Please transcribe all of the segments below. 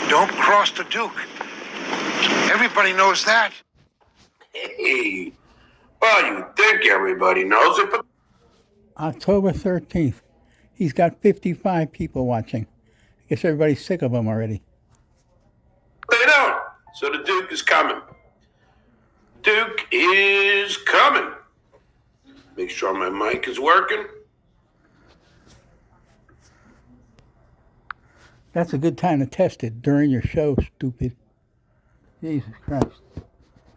Don't cross the Duke. Everybody knows that. Hey, well, you think everybody knows it, but October 13th. He's got 55 people watching. I guess everybody's sick of him already. they don't. So the Duke is coming. Duke is coming. Make sure my mic is working. That's a good time to test it during your show, stupid. Jesus Christ.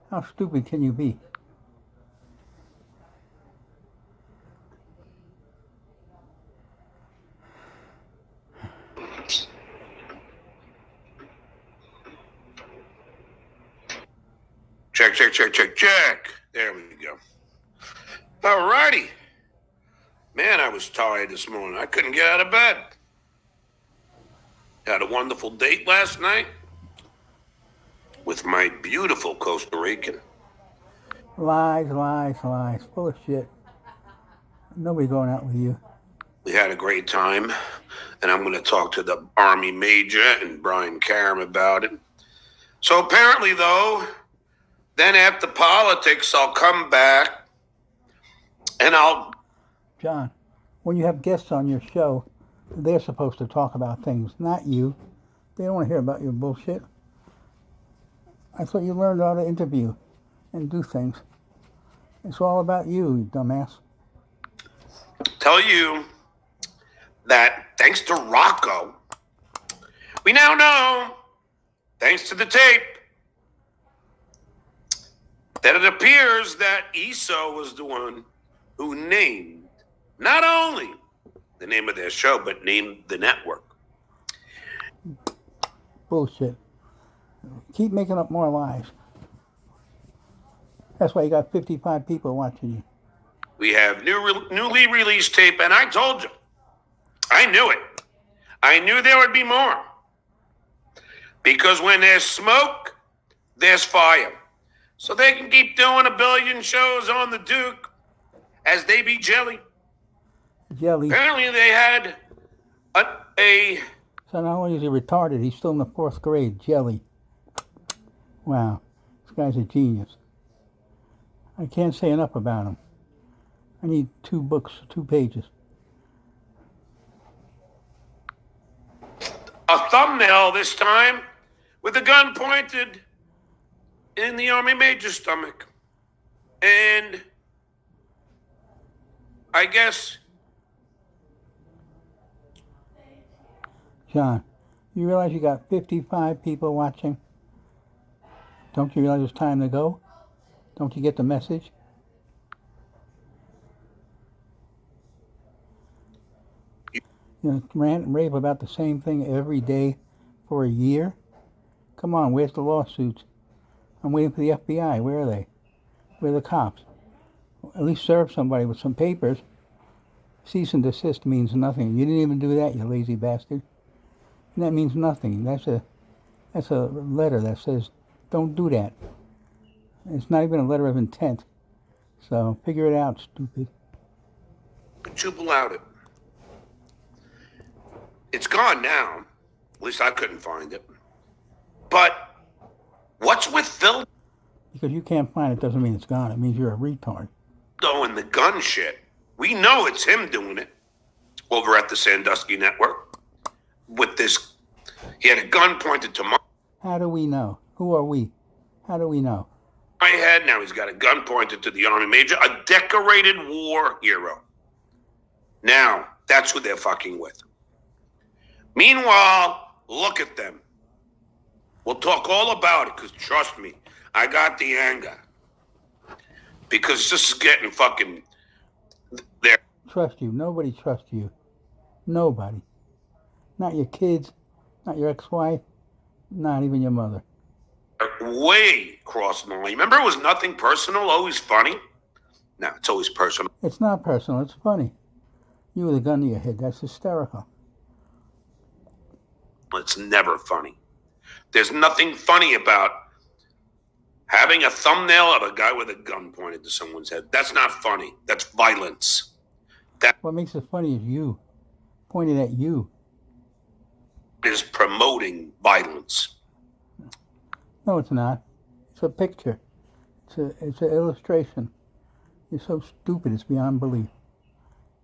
How stupid can you be? Check, check, check, check, check. There we go. All righty. Man, I was tired this morning. I couldn't get out of bed. Had a wonderful date last night with my beautiful Costa Rican. Lies, lies, lies. Full of shit. Nobody going out with you. We had a great time, and I'm going to talk to the Army Major and Brian Karam about it. So apparently, though, then after politics, I'll come back and I'll... John, when you have guests on your show, they're supposed to talk about things, not you. They don't want to hear about your bullshit. I thought you learned how to interview and do things. It's all about you, you dumbass. tell you that thanks to Rocco, we now know, thanks to the tape, that it appears that Esau was the one who named not only the name of their show, but named the network. Bullshit. Keep making up more lies. That's why you got 55 people watching you. We have newly released tape, and I told you, I knew it. I knew there would be more. Because when there's smoke, there's fire. So they can keep doing a billion shows on the Duke as they be jelly. Jelly. Apparently they had a So not only is he retarded, he's still in the 4th grade. Jelly. Wow. This guy's a genius. I can't say enough about him. I need 2 books, 2 pages. a thumbnail this time with a gun pointed in the Army Major's stomach. And I guess... John, you realize you got 55 people watching? Don't you realize it's time to go? Don't you get the message? You know, rant and rave about the same thing every day for a year? Come on, where's the lawsuits? I'm waiting for the FBI. Where are they? Where are the cops? At least serve somebody with some papers. Cease and desist means nothing. You didn't even do that, you lazy bastard. And that means nothing. That's a letter that says, don't do that. It's not even a letter of intent. So figure it out, stupid. You allowed it. It's gone now. At least I couldn't find it. But what's with Phil Because you can't find it doesn't mean it's gone. It means you're a retard. and the gun shit? We know it's him doing it over at the Sandusky Network. With this, he had a gun pointed to How do we know? Who are we? How do we know? my head. Now he's got a gun pointed to the Army Major, a decorated war hero. Now, that's who they're fucking with. Meanwhile, look at them. We'll talk all about it, because trust me, I got the anger. Because this is getting fucking there. Trust you. Nobody trusts you. Nobody. Not your kids, not your ex-wife, not even your mother. Way crossing the line. Remember, it was nothing personal, always funny? No, it's always personal. It's not personal. It's funny. You with a gun to your head. That's hysterical. It's never funny. There's nothing funny about having a thumbnail of a guy with a gun pointed to someone's head. That's not funny. That's violence. What makes it funny is you. Pointed at you. is promoting violence. No, it's not. It's a picture. It's an illustration. You're so stupid, it's beyond belief.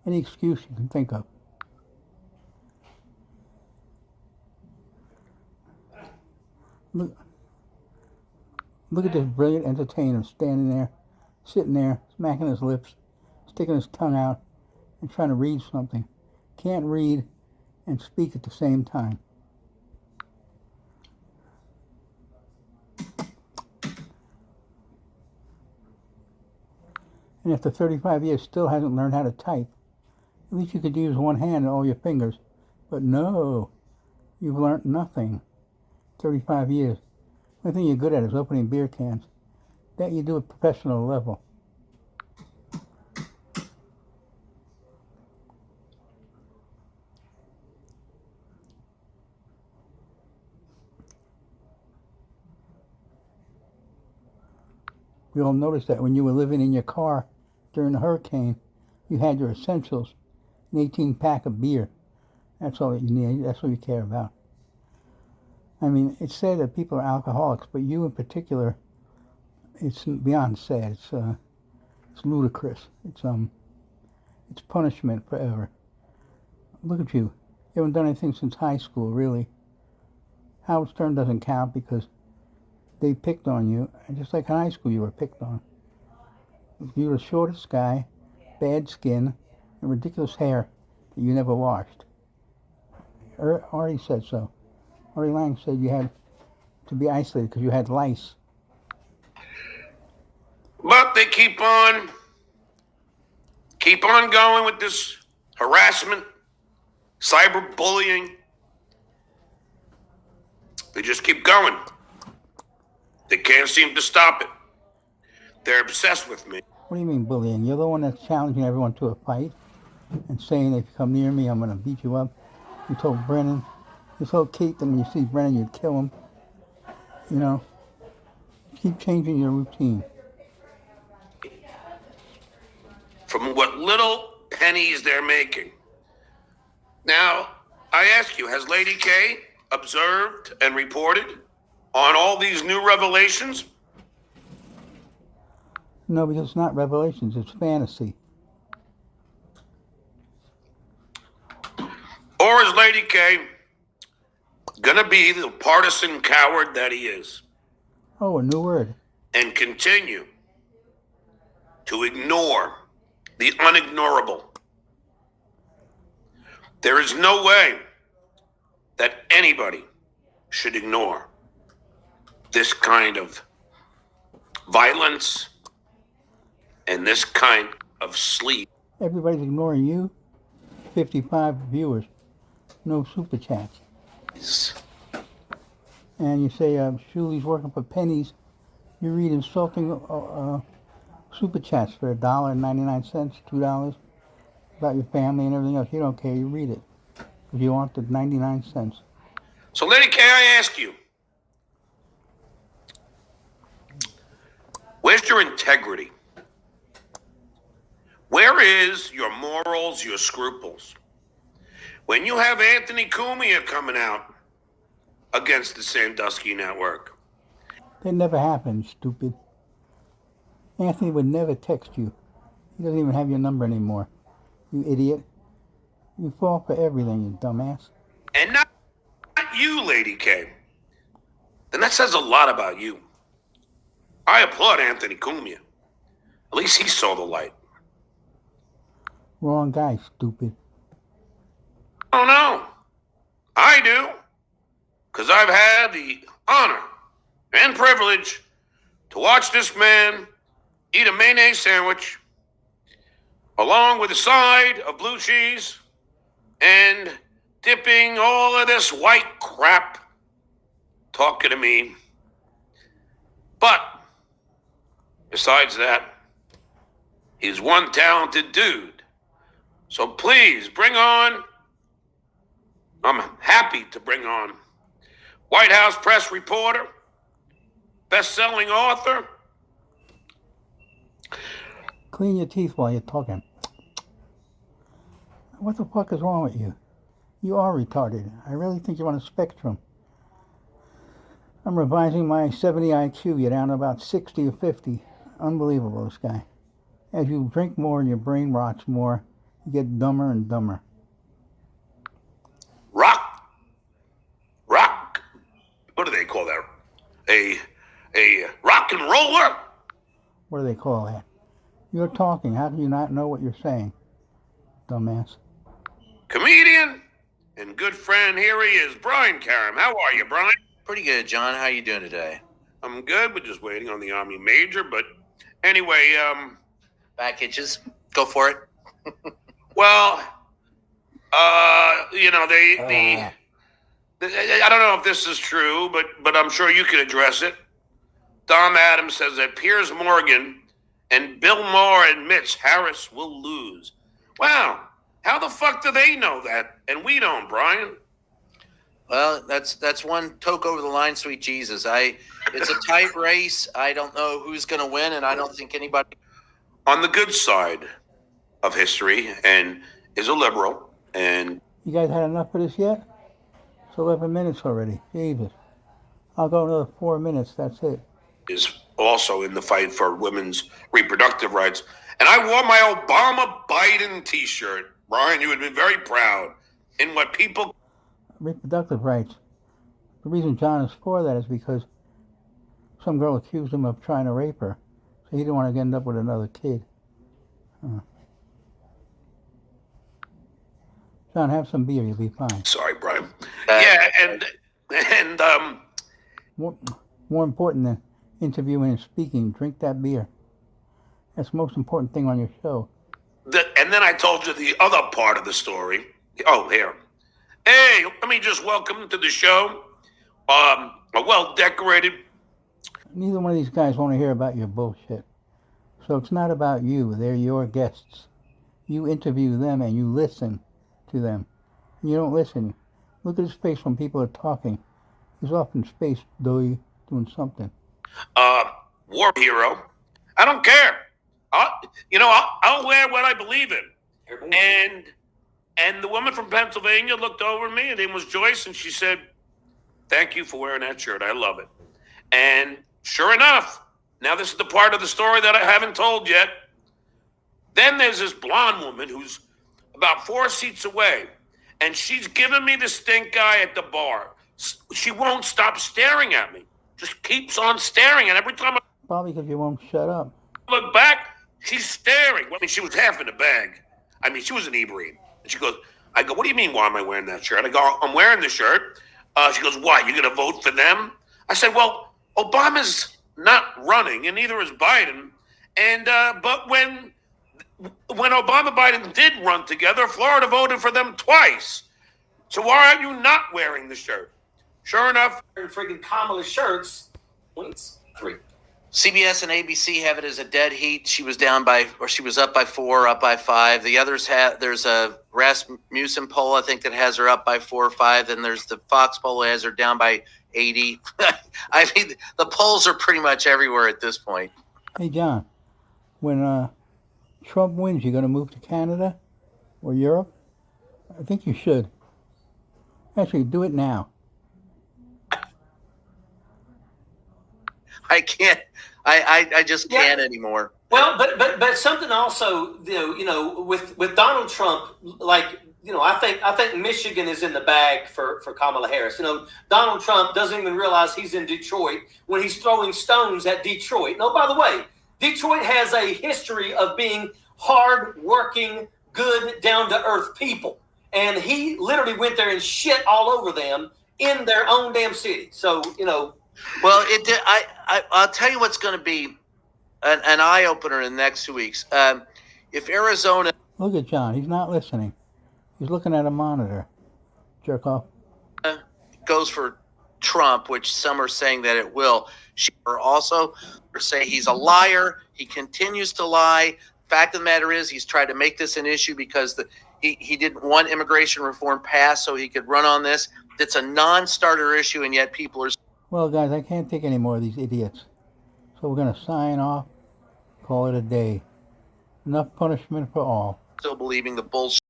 Any excuse you can think of. Look at this brilliant entertainer standing there, sitting there, smacking his lips, sticking his tongue out, and trying to read something. Can't read and speak at the same time. And after 35 years still hasn't learned how to type. At least you could use one hand and all your fingers. But no, you've learned nothing. 35 years. The only thing you're good at is opening beer cans. That you do at professional level. You'll notice that when you were living in your car during the hurricane, you had your essentials, an 18-pack of beer. That's all that you need. That's all you care about. I mean, it's said that people are alcoholics, but you in particular, it's beyond sad. It's ludicrous. It's punishment forever. Look at you. You haven't done anything since high school, really. Howard Stern doesn't count because they picked on you, and just like in high school you were picked on. You were the shortest guy, bad skin, and ridiculous hair that you never washed. Artie said so. Artie Lang said you had to be isolated because you had lice. But they keep on going with this harassment, cyberbullying. They just keep going. They can't seem to stop it. They're obsessed with me. What do you mean bullying? You're the one that's challenging everyone to a fight and saying if you come near me, I'm going to beat you up. You told Brennan, you told Kate that when you see Brennan, you'd kill him. You know, keep changing your routine. From what little pennies they're making. Now, I ask you, has Lady K observed and reported on all these new revelations? No, because it's not revelations, it's fantasy. Or is Lady K gonna be the partisan coward that he is Oh, a new word. and continue to ignore the unignorable? There is no way that anybody should ignore this kind of violence and this kind of sleep. Everybody's ignoring you. 55 viewers. No super chats. And you say, Shuli's working for pennies. You read insulting super chats for $1.99, $2 about your family and everything else. You don't care. You read it. If you want the 99 cents. So, Lady K, I ask you, where's your integrity? Where is your morals, your scruples? When you have Anthony Cumia coming out against the Sandusky Network. That never happened, stupid. Anthony would never text you. He doesn't even have your number anymore. You idiot. You fall for everything, you dumbass. And not you, Lady K. Then that says a lot about you. I applaud Anthony Cumia. At least he saw the light. Wrong guy, stupid. Oh, no. I do. Because I've had the honor and privilege to watch this man eat a mayonnaise sandwich along with a side of blue cheese and dipping all of this white crap talking to me. But besides that, he's one talented dude. So please bring on, I'm happy to bring on White House press reporter, best-selling author. Clean your teeth while you're talking. What the fuck is wrong with you? You are retarded. I really think you're on a spectrum. I'm revising my 70 IQ. You're down to about 60 or 50. Unbelievable, this guy. As you drink more and your brain rots more, you get dumber and dumber. Rock. What do they call that? A rock and roller? What do they call that? You're talking. How do you not know what you're saying, dumbass? Comedian and good friend. Here he is, Brian Karam. How are you, Brian? Pretty good, John. How you doing today? I'm good. We're just waiting on the Army Major. But anyway, Back itches. Go for it. well, I don't know if this is true, but I'm sure you can address it. Dom Adams says that Piers Morgan and Bill Maher admits Harris will lose. Wow. How the fuck do they know that? And we don't, Brian. Well, that's one toke over the line, sweet Jesus. It's a tight race. I don't know who's going to win, and I don't think anybody. On the good side of history, and is a liberal, and You guys had enough of this yet? It's 11 minutes already. Jesus. I'll go another 4 minutes. That's it. is also in the fight for women's reproductive rights. And I wore my Obama Biden t-shirt. Brian, you would be very proud in what people... Reproductive rights. The reason John is for that is because some girl accused him of trying to rape her. So he didn't want to end up with another kid. John, have some beer. You'll be fine. Sorry, Brian. Yeah, and More important than interviewing and speaking, drink that beer. That's the most important thing on your show. And then I told you the other part of the story. Oh, here. Hey, let me just welcome to the show a well-decorated... Neither one of these guys want to hear about your bullshit. So it's not about you. They're your guests. You interview them and you listen to them. You don't listen. Look at his face when people are talking. He's off in space doing something. war hero. I don't care. I'll wear what I believe in. And the woman from Pennsylvania looked over at me. Her name was Joyce, and she said, "Thank you for wearing that shirt. I love it." And sure enough, now this is the part of the story that I haven't told yet. Then there's this blonde woman who's about 4 seats away, and she's giving me the stink eye at the bar. She won't stop staring at me. Just keeps on staring, and every time I Probably because you won't shut up. look back, she's staring. I mean, she was half in a bag. I mean, she was inebriated. And she goes, I go, "What do you mean, why am I wearing that shirt?" I go, "I'm wearing the shirt." She goes, "What, you're going to vote for them?" I said, "Well, Obama's not running, and neither is Biden. And but when Obama and Biden did run together, Florida voted for them twice. So why are you not wearing the shirt?" Sure enough, Freaking Kamala shirts wins 3. CBS and ABC have it as a dead heat. She was up by 4, up by 5. The others there's a Rasmussen poll, I think, that has her up by 4 or 5. Then there's the Fox poll that has her down by 80. I mean, the polls are pretty much everywhere at this point. Hey, John, when Trump wins, you going to move to Canada or Europe? I think you should. Actually, do it now. I can't. I just can't anymore. Well, but something also, with Donald Trump, I think Michigan is in the bag for Kamala Harris. Donald Trump doesn't even realize he's in Detroit when he's throwing stones at Detroit. No, by the way, Detroit has a history of being hard-working, good, down-to-earth people. And he literally went there and shit all over them in their own damn city. So, Well, I'll tell you what's going to be an eye-opener in the next 2 weeks. If Arizona... Look at John. He's not listening. He's looking at a monitor. Jerk off. goes for Trump, which some are saying that it will, she also say he's a liar. He continues to lie. Fact of the matter is he's tried to make this an issue because he didn't want immigration reform passed so he could run on this. It's a non-starter issue, and yet people are... Well, guys, I can't take any more of these idiots. So we're going to sign off, call it a day. Enough punishment for all. still believing the bullshit.